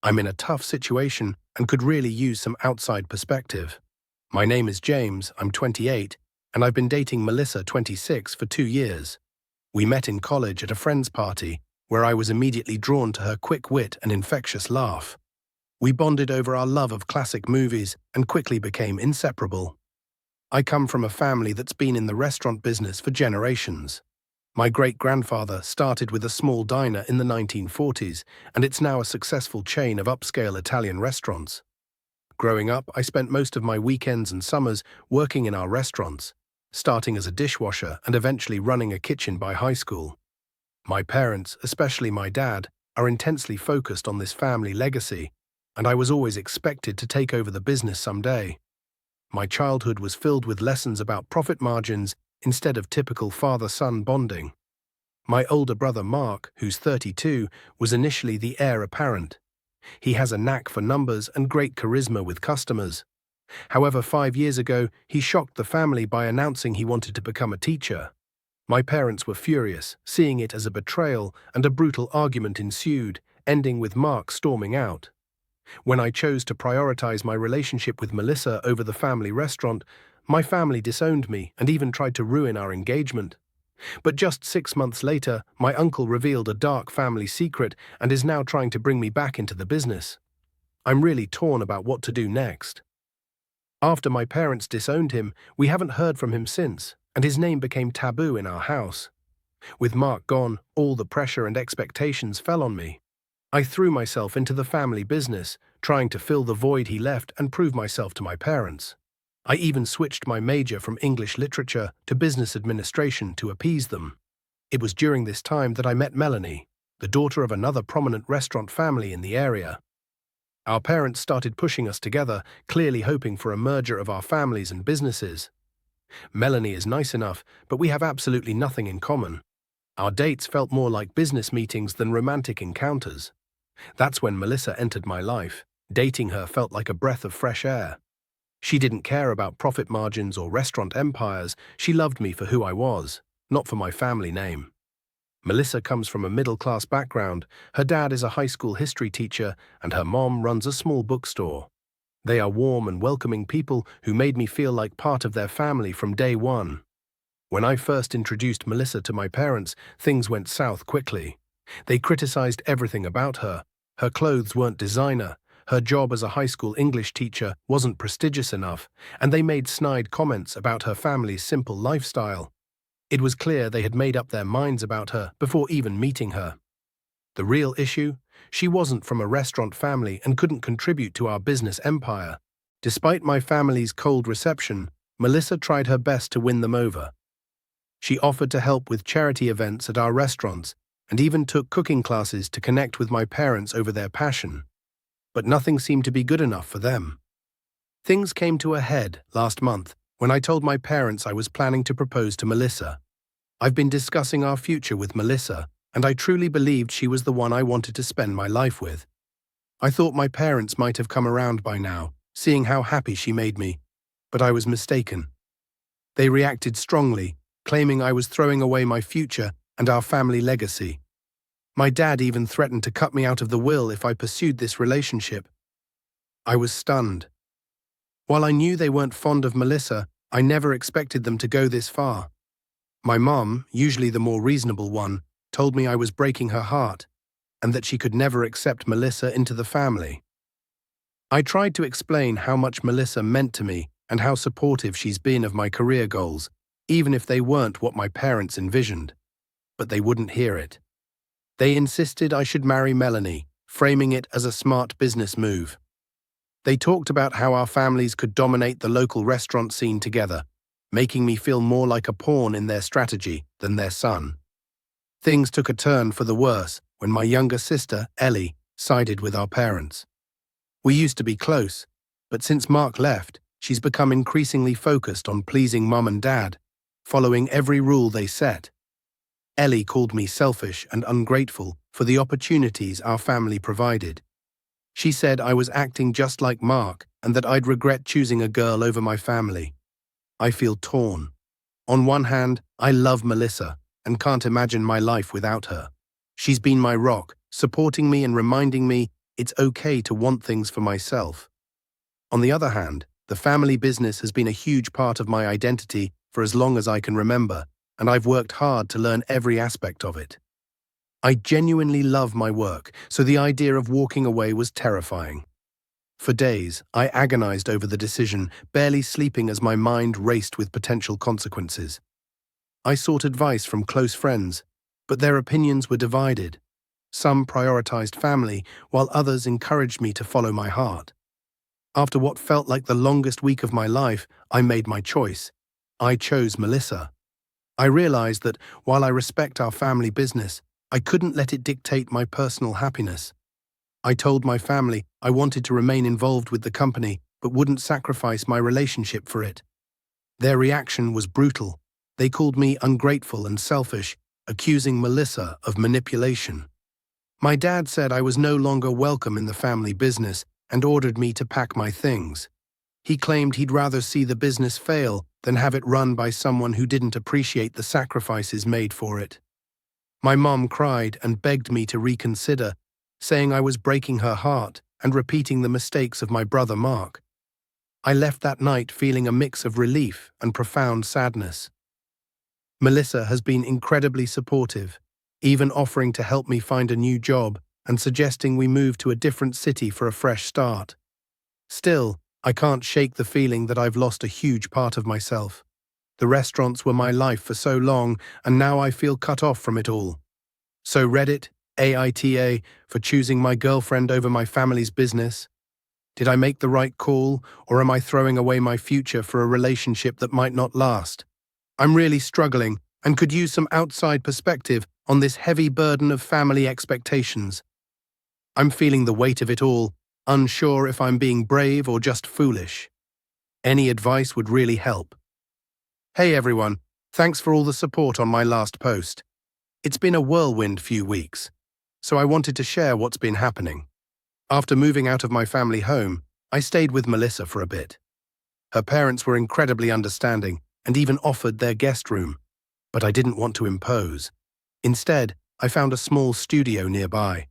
I'm in a tough situation and could really use some outside perspective. My name is James, I'm 28, and I've been dating Melissa, 26, for 2 years. We met in college at a friend's party, where I was immediately drawn to her quick wit and infectious laugh. We bonded over our love of classic movies and quickly became inseparable. I come from a family that's been in the restaurant business for generations. My great-grandfather started with a small diner in the 1940s, and it's now a successful chain of upscale Italian restaurants. Growing up, I spent most of my weekends and summers working in our restaurants, starting as a dishwasher and eventually running a kitchen by high school. My parents, especially my dad, are intensely focused on this family legacy, and I was always expected to take over the business someday. My childhood was filled with lessons about profit margins instead of typical father-son bonding. My older brother Mark, who's 32, was initially the heir apparent. He has a knack for numbers and great charisma with customers. However, 5 years ago, he shocked the family by announcing he wanted to become a teacher. My parents were furious, seeing it as a betrayal, and a brutal argument ensued, ending with Mark storming out. When I chose to prioritize my relationship with Melissa over the family restaurant, my family disowned me and even tried to ruin our engagement. But just 6 months later, my uncle revealed a dark family secret and is now trying to bring me back into the business. I'm really torn about what to do next. After my parents disowned him, we haven't heard from him since, and his name became taboo in our house. With Mark gone, all the pressure and expectations fell on me. I threw myself into the family business, trying to fill the void he left and prove myself to my parents. I even switched my major from English literature to business administration to appease them. It was during this time that I met Melanie, the daughter of another prominent restaurant family in the area. Our parents started pushing us together, clearly hoping for a merger of our families and businesses. Melanie is nice enough, but we have absolutely nothing in common. Our dates felt more like business meetings than romantic encounters. That's when Melissa entered my life. Dating her felt like a breath of fresh air. She didn't care about profit margins or restaurant empires. She loved me for who I was, not for my family name. Melissa comes from a middle-class background. Her dad is a high school history teacher, and her mom runs a small bookstore. They are warm and welcoming people who made me feel like part of their family from day one. When I first introduced Melissa to my parents, things went south quickly. They criticized everything about her. Her clothes weren't designer. Her job as a high school English teacher wasn't prestigious enough, and they made snide comments about her family's simple lifestyle. It was clear they had made up their minds about her before even meeting her. The real issue? She wasn't from a restaurant family and couldn't contribute to our business empire. Despite my family's cold reception, Melissa tried her best to win them over. She offered to help with charity events at our restaurants and even took cooking classes to connect with my parents over their passion. But nothing seemed to be good enough for them. Things came to a head last month when I told my parents I was planning to propose to Melissa. I've been discussing our future with Melissa, and I truly believed she was the one I wanted to spend my life with. I thought my parents might have come around by now, seeing how happy she made me, but I was mistaken. They reacted strongly, claiming I was throwing away my future and our family legacy. My dad even threatened to cut me out of the will if I pursued this relationship. I was stunned. While I knew they weren't fond of Melissa, I never expected them to go this far. My mom, usually the more reasonable one, told me I was breaking her heart and that she could never accept Melissa into the family. I tried to explain how much Melissa meant to me and how supportive she's been of my career goals, even if they weren't what my parents envisioned. But they wouldn't hear it. They insisted I should marry Melanie, framing it as a smart business move. They talked about how our families could dominate the local restaurant scene together, making me feel more like a pawn in their strategy than their son. Things took a turn for the worse when my younger sister, Ellie, sided with our parents. We used to be close, but since Mark left, she's become increasingly focused on pleasing Mum and Dad, following every rule they set. Ellie called me selfish and ungrateful for the opportunities our family provided. She said I was acting just like Mark and that I'd regret choosing a girl over my family. I feel torn. On one hand, I love Melissa and can't imagine my life without her. She's been my rock, supporting me and reminding me it's okay to want things for myself. On the other hand, the family business has been a huge part of my identity for as long as I can remember, and I've worked hard to learn every aspect of it. I genuinely love my work, so the idea of walking away was terrifying. For days, I agonized over the decision, barely sleeping as my mind raced with potential consequences. I sought advice from close friends, but their opinions were divided. Some prioritized family, while others encouraged me to follow my heart. After what felt like the longest week of my life, I made my choice. I chose Melissa. I realized that while I respect our family business, I couldn't let it dictate my personal happiness. I told my family I wanted to remain involved with the company, but wouldn't sacrifice my relationship for it. Their reaction was brutal. They called me ungrateful and selfish, accusing Melissa of manipulation. My dad said I was no longer welcome in the family business and ordered me to pack my things. He claimed he'd rather see the business fail than have it run by someone who didn't appreciate the sacrifices made for it. My mom cried and begged me to reconsider, saying I was breaking her heart and repeating the mistakes of my brother Mark. I left that night feeling a mix of relief and profound sadness. Melissa has been incredibly supportive, even offering to help me find a new job and suggesting we move to a different city for a fresh start. Still, I can't shake the feeling that I've lost a huge part of myself. The restaurants were my life for so long, and now I feel cut off from it all. So Reddit, AITA, for choosing my girlfriend over my family's business. Did I make the right call, or am I throwing away my future for a relationship that might not last? I'm really struggling and could use some outside perspective on this heavy burden of family expectations. I'm feeling the weight of it all, unsure if I'm being brave or just foolish. Any advice would really help. Hey everyone, thanks for all the support on my last post. It's been a whirlwind few weeks, so I wanted to share what's been happening. After moving out of my family home, I stayed with Melissa for a bit. Her parents were incredibly understanding and even offered their guest room, but I didn't want to impose. Instead, I found a small studio nearby.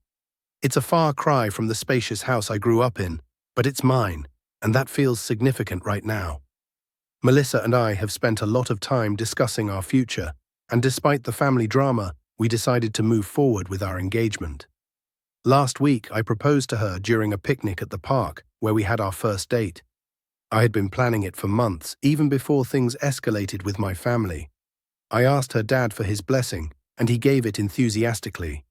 It's a far cry from the spacious house I grew up in, but it's mine, and that feels significant right now. Melissa and I have spent a lot of time discussing our future, and despite the family drama, we decided to move forward with our engagement. Last week, I proposed to her during a picnic at the park, where we had our first date. I had been planning it for months, even before things escalated with my family. I asked her dad for his blessing, and he gave it enthusiastically.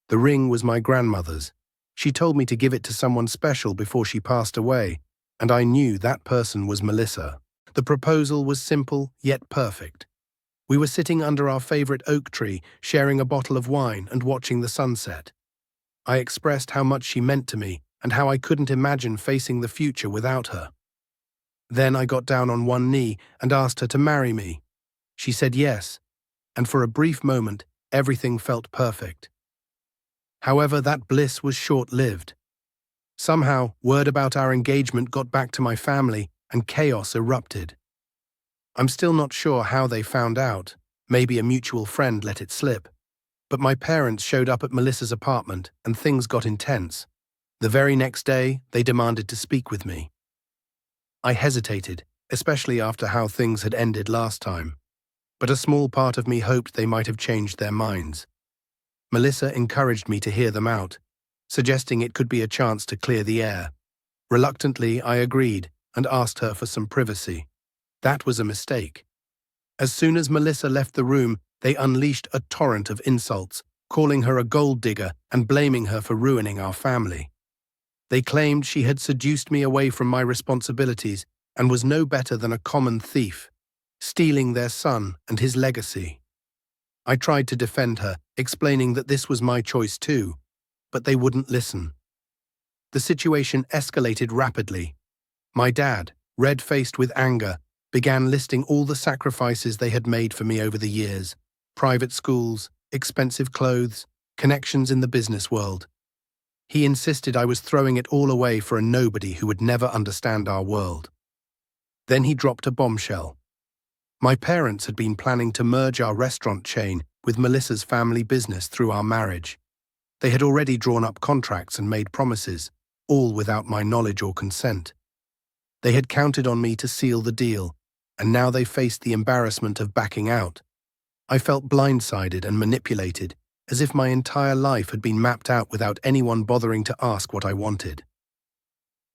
The ring was my grandmother's. She told me to give it to someone special before she passed away, and I knew that person was Melissa. The proposal was simple, yet perfect. We were sitting under our favorite oak tree, sharing a bottle of wine and watching the sunset. I expressed how much she meant to me and how I couldn't imagine facing the future without her. Then I got down on one knee and asked her to marry me. She said yes, and for a brief moment, everything felt perfect. However, that bliss was short-lived. Somehow, word about our engagement got back to my family, and chaos erupted. I'm still not sure how they found out. Maybe a mutual friend let it slip. But my parents showed up at Melissa's apartment, and things got intense. The very next day, they demanded to speak with me. I hesitated, especially after how things had ended last time. But a small part of me hoped they might have changed their minds. Melissa encouraged me to hear them out, suggesting it could be a chance to clear the air. Reluctantly, I agreed and asked her for some privacy. That was a mistake. As soon as Melissa left the room, they unleashed a torrent of insults, calling her a gold digger and blaming her for ruining our family. They claimed she had seduced me away from my responsibilities and was no better than a common thief, stealing their son and his legacy. I tried to defend her, explaining that this was my choice too, but they wouldn't listen. The situation escalated rapidly. My dad, red-faced with anger, began listing all the sacrifices they had made for me over the years: private schools, expensive clothes, connections in the business world. He insisted I was throwing it all away for a nobody who would never understand our world. Then he dropped a bombshell. My parents had been planning to merge our restaurant chain with Melissa's family business through our marriage. They had already drawn up contracts and made promises, all without my knowledge or consent. They had counted on me to seal the deal, and now they faced the embarrassment of backing out. I felt blindsided and manipulated, as if my entire life had been mapped out without anyone bothering to ask what I wanted.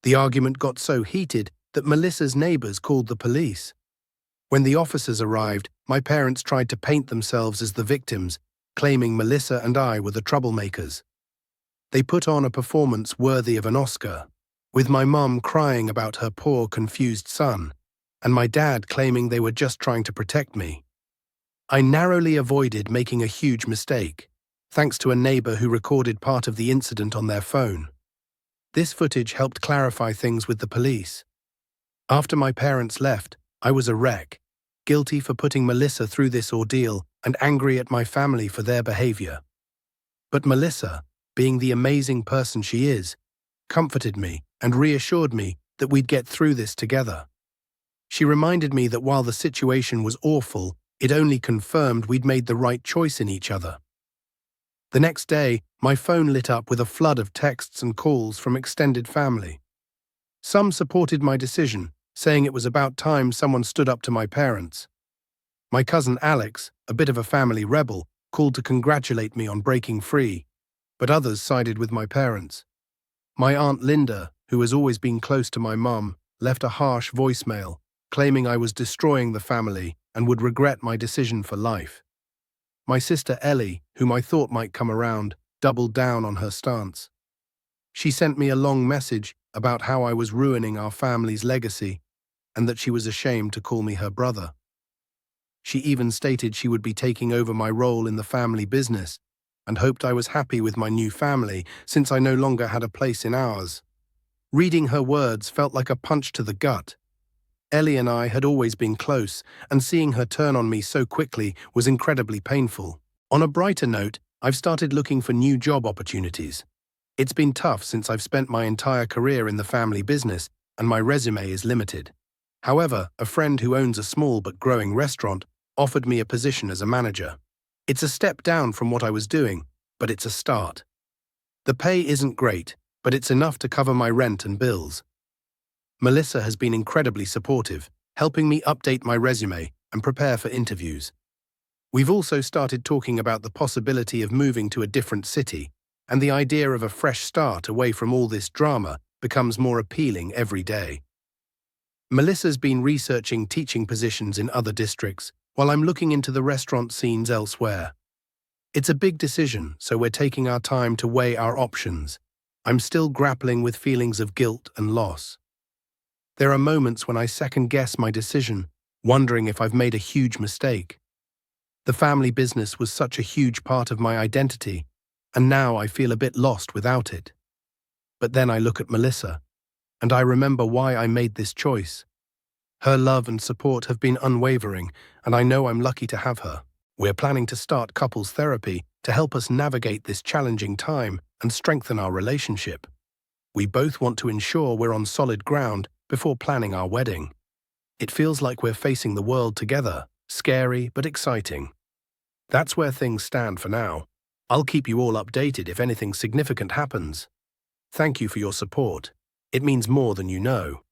The argument got so heated that Melissa's neighbors called the police. When the officers arrived, my parents tried to paint themselves as the victims, claiming Melissa and I were the troublemakers. They put on a performance worthy of an Oscar, with my mum crying about her poor, confused son, and my dad claiming they were just trying to protect me. I narrowly avoided making a huge mistake, thanks to a neighbor who recorded part of the incident on their phone. This footage helped clarify things with the police. After my parents left, I was a wreck, guilty for putting Melissa through this ordeal and angry at my family for their behavior. But Melissa, being the amazing person she is, comforted me and reassured me that we'd get through this together. She reminded me that while the situation was awful, it only confirmed we'd made the right choice in each other. The next day, my phone lit up with a flood of texts and calls from extended family. Some supported my decision, saying it was about time someone stood up to my parents. My cousin Alex, a bit of a family rebel, called to congratulate me on breaking free, but others sided with my parents. My Aunt Linda, who has always been close to my mum, left a harsh voicemail, claiming I was destroying the family and would regret my decision for life. My sister Ellie, whom I thought might come around, doubled down on her stance. She sent me a long message about how I was ruining our family's legacy and that she was ashamed to call me her brother. She even stated she would be taking over my role in the family business and hoped I was happy with my new family since I no longer had a place in ours. Reading her words felt like a punch to the gut. Ellie and I had always been close, and seeing her turn on me so quickly was incredibly painful. On a brighter note, I've started looking for new job opportunities. It's been tough since I've spent my entire career in the family business, and my resume is limited. However, a friend who owns a small but growing restaurant offered me a position as a manager. It's a step down from what I was doing, but it's a start. The pay isn't great, but it's enough to cover my rent and bills. Melissa has been incredibly supportive, helping me update my resume and prepare for interviews. We've also started talking about the possibility of moving to a different city, and the idea of a fresh start away from all this drama becomes more appealing every day. Melissa's been researching teaching positions in other districts, while I'm looking into the restaurant scenes elsewhere. It's a big decision, so we're taking our time to weigh our options. I'm still grappling with feelings of guilt and loss. There are moments when I second-guess my decision, wondering if I've made a huge mistake. The family business was such a huge part of my identity, and now I feel a bit lost without it. But then I look at Melissa, and I remember why I made this choice. Her love and support have been unwavering, and I know I'm lucky to have her. We're planning to start couples therapy to help us navigate this challenging time and strengthen our relationship. We both want to ensure we're on solid ground before planning our wedding. It feels like we're facing the world together, scary but exciting. That's where things stand for now. I'll keep you all updated if anything significant happens. Thank you for your support. It means more than you know.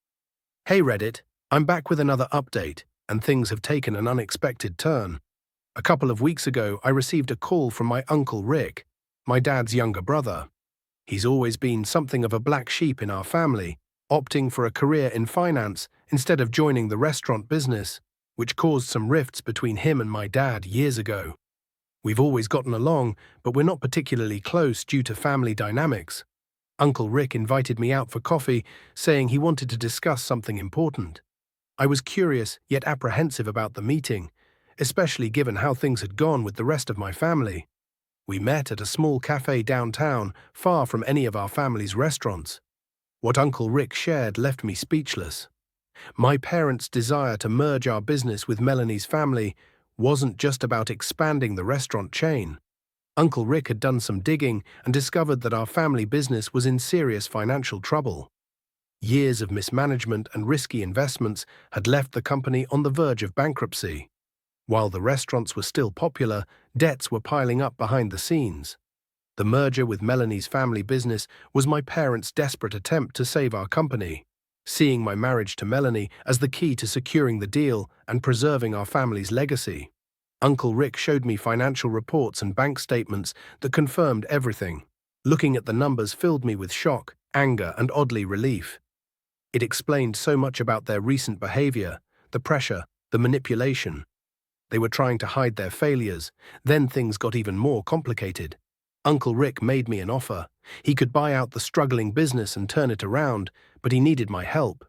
Hey Reddit, I'm back with another update, and things have taken an unexpected turn. A couple of weeks ago, I received a call from my Uncle Rick, my dad's younger brother. He's always been something of a black sheep in our family, opting for a career in finance instead of joining the restaurant business, which caused some rifts between him and my dad years ago. We've always gotten along, but we're not particularly close due to family dynamics. Uncle Rick invited me out for coffee, saying he wanted to discuss something important. I was curious yet apprehensive about the meeting, especially given how things had gone with the rest of my family. We met at a small cafe downtown, far from any of our family's restaurants. What Uncle Rick shared left me speechless. My parents' desire to merge our business with Melanie's family wasn't just about expanding the restaurant chain. Uncle Rick had done some digging and discovered that our family business was in serious financial trouble. Years of mismanagement and risky investments had left the company on the verge of bankruptcy. While the restaurants were still popular, debts were piling up behind the scenes. The merger with Melanie's family business was my parents' desperate attempt to save our company, seeing my marriage to Melanie as the key to securing the deal and preserving our family's legacy. Uncle Rick showed me financial reports and bank statements that confirmed everything. Looking at the numbers filled me with shock, anger, and oddly relief. It explained so much about their recent behavior, the pressure, the manipulation. They were trying to hide their failures. Then things got even more complicated. Uncle Rick made me an offer. He could buy out the struggling business and turn it around, but he needed my help.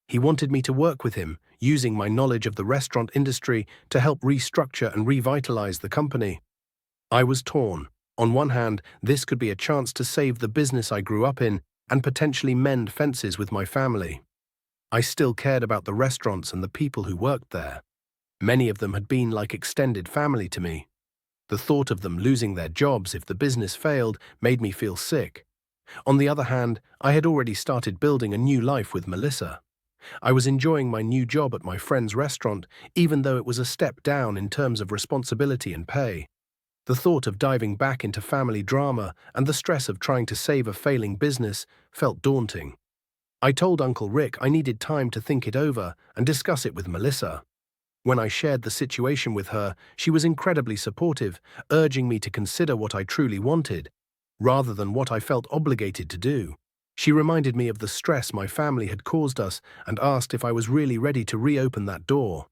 He wanted me to work with him, using my knowledge of the restaurant industry to help restructure and revitalize the company. I was torn. On one hand, this could be a chance to save the business I grew up in and potentially mend fences with my family. I still cared about the restaurants and the people who worked there. Many of them had been like extended family to me. The thought of them losing their jobs if the business failed made me feel sick. On the other hand, I had already started building a new life with Melissa. I was enjoying my new job at my friend's restaurant, even though it was a step down in terms of responsibility and pay. The thought of diving back into family drama and the stress of trying to save a failing business felt daunting. I told Uncle Rick I needed time to think it over and discuss it with Melissa. When I shared the situation with her, she was incredibly supportive, urging me to consider what I truly wanted, rather than what I felt obligated to do. She reminded me of the stress my family had caused us and asked if I was really ready to reopen that door.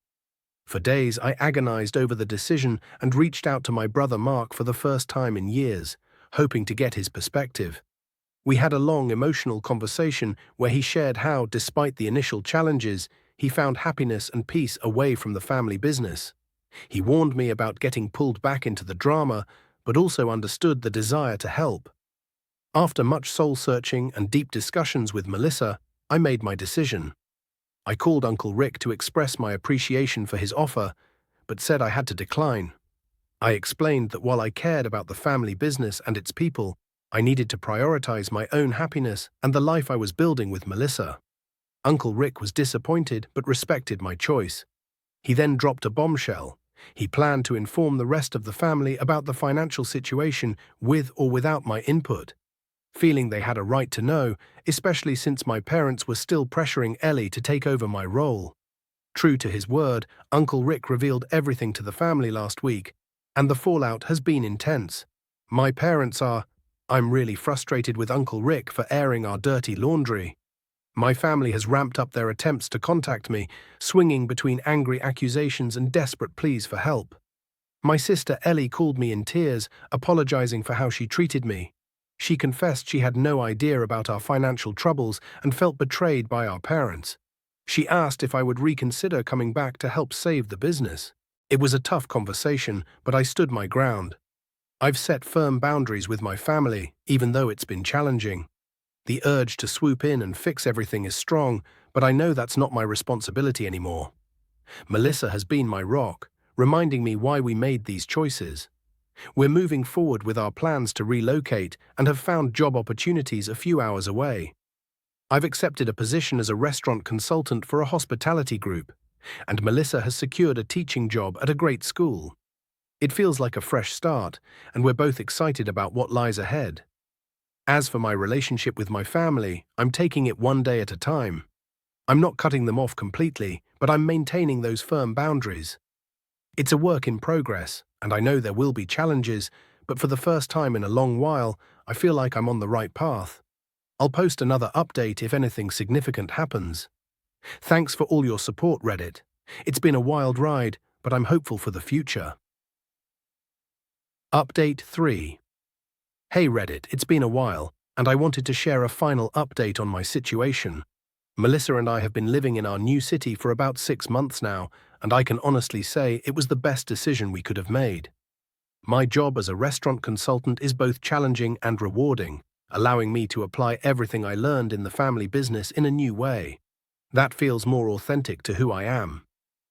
For days, I agonized over the decision and reached out to my brother Mark for the first time in years, hoping to get his perspective. We had a long emotional conversation where he shared how, despite the initial challenges, he found happiness and peace away from the family business. He warned me about getting pulled back into the drama, but also understood the desire to help. After much soul-searching and deep discussions with Melissa, I made my decision. I called Uncle Rick to express my appreciation for his offer, but said I had to decline. I explained that while I cared about the family business and its people, I needed to prioritize my own happiness and the life I was building with Melissa. Uncle Rick was disappointed but respected my choice. He then dropped a bombshell. He planned to inform the rest of the family about the financial situation with or without my input, feeling they had a right to know, especially since my parents were still pressuring Ellie to take over my role. True to his word, Uncle Rick revealed everything to the family last week, and the fallout has been intense. My parents are... I'm really frustrated with Uncle Rick for airing our dirty laundry. My family has ramped up their attempts to contact me, swinging between angry accusations and desperate pleas for help. My sister Ellie called me in tears, apologizing for how she treated me. She confessed she had no idea about our financial troubles and felt betrayed by our parents. She asked if I would reconsider coming back to help save the business. It was a tough conversation, but I stood my ground. I've set firm boundaries with my family, even though it's been challenging. The urge to swoop in and fix everything is strong, but I know that's not my responsibility anymore. Melissa has been my rock, reminding me why we made these choices. We're moving forward with our plans to relocate and have found job opportunities a few hours away. I've accepted a position as a restaurant consultant for a hospitality group, and Melissa has secured a teaching job at a great school. It feels like a fresh start, and we're both excited about what lies ahead. As for my relationship with my family, I'm taking it one day at a time. I'm not cutting them off completely, but I'm maintaining those firm boundaries. It's a work in progress, and I know there will be challenges, but for the first time in a long while, I feel like I'm on the right path. I'll post another update if anything significant happens. Thanks for all your support, Reddit. It's been a wild ride, but I'm hopeful for the future. Update 3. Hey Reddit, it's been a while, and I wanted to share a final update on my situation. Melissa and I have been living in our new city for about 6 months now, and I can honestly say it was the best decision we could have made. My job as a restaurant consultant is both challenging and rewarding, allowing me to apply everything I learned in the family business in a new way. That feels more authentic to who I am.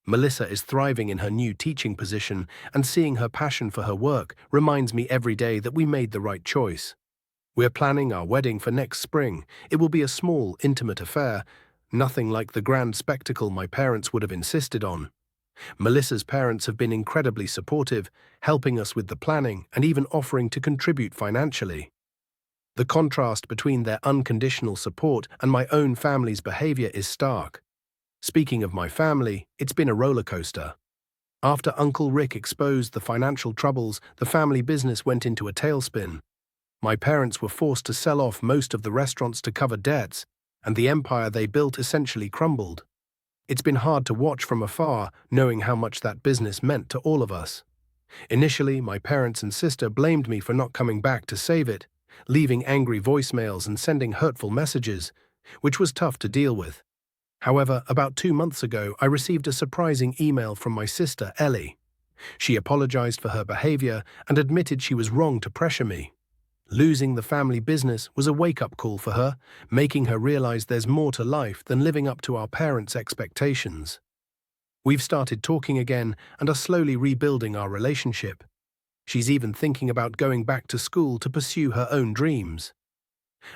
Melissa is thriving in her new teaching position, and seeing her passion for her work reminds me every day that we made the right choice. We're planning our wedding for next spring. It will be a small, intimate affair, nothing like the grand spectacle my parents would have insisted on. Melissa's parents have been incredibly supportive, helping us with the planning and even offering to contribute financially. The contrast between their unconditional support and my own family's behavior is stark. Speaking of my family, it's been a roller coaster. After Uncle Rick exposed the financial troubles, the family business went into a tailspin. My parents were forced to sell off most of the restaurants to cover debts, and the empire they built essentially crumbled. It's been hard to watch from afar, knowing how much that business meant to all of us. Initially, my parents and sister blamed me for not coming back to save it, leaving angry voicemails and sending hurtful messages, which was tough to deal with. However, about 2 months ago, I received a surprising email from my sister, Ellie. She apologized for her behavior and admitted she was wrong to pressure me. Losing the family business was a wake-up call for her, making her realize there's more to life than living up to our parents' expectations. We've started talking again and are slowly rebuilding our relationship. She's even thinking about going back to school to pursue her own dreams.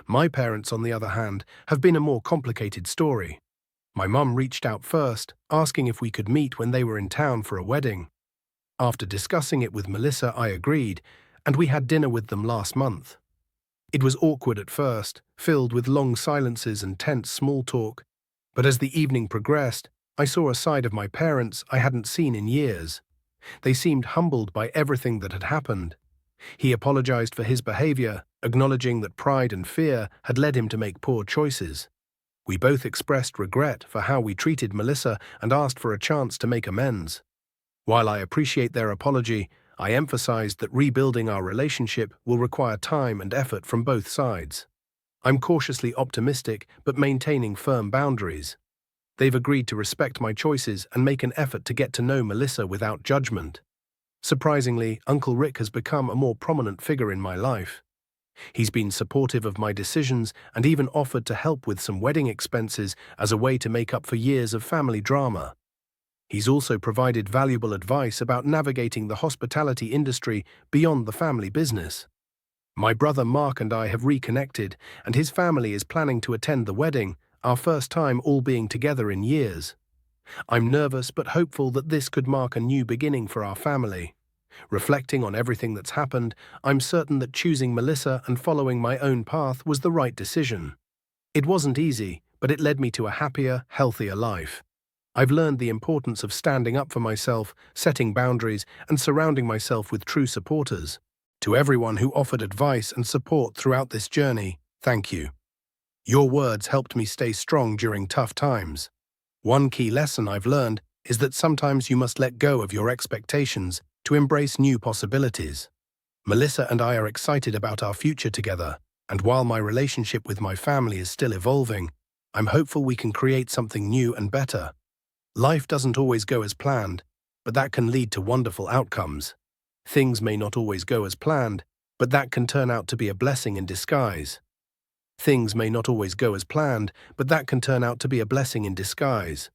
My parents, on the other hand, have been a more complicated story. My mum reached out first, asking if we could meet when they were in town for a wedding. After discussing it with Melissa, I agreed, and we had dinner with them last month. It was awkward at first, filled with long silences and tense small talk, but as the evening progressed, I saw a side of my parents I hadn't seen in years. They seemed humbled by everything that had happened. He apologized for his behavior, acknowledging that pride and fear had led him to make poor choices. We both expressed regret for how we treated Melissa and asked for a chance to make amends. While I appreciate their apology, I emphasized that rebuilding our relationship will require time and effort from both sides. I'm cautiously optimistic, but maintaining firm boundaries. They've agreed to respect my choices and make an effort to get to know Melissa without judgment. Surprisingly, Uncle Rick has become a more prominent figure in my life. He's been supportive of my decisions and even offered to help with some wedding expenses as a way to make up for years of family drama. He's also provided valuable advice about navigating the hospitality industry beyond the family business. My brother Mark and I have reconnected, and his family is planning to attend the wedding, our first time all being together in years. I'm nervous but hopeful that this could mark a new beginning for our family. Reflecting on everything that's happened, I'm certain that choosing Melissa and following my own path was the right decision. It wasn't easy, but it led me to a happier, healthier life. I've learned the importance of standing up for myself, setting boundaries, and surrounding myself with true supporters. To everyone who offered advice and support throughout this journey, thank you. Your words helped me stay strong during tough times. One key lesson I've learned is that sometimes you must let go of your expectations to embrace new possibilities. Melissa and I are excited about our future together, and while my relationship with my family is still evolving, I'm hopeful we can create something new and better. Life doesn't always go as planned, but that can lead to wonderful outcomes. Things may not always go as planned, but that can turn out to be a blessing in disguise. Things may not always go as planned, but that can turn out to be a blessing in disguise.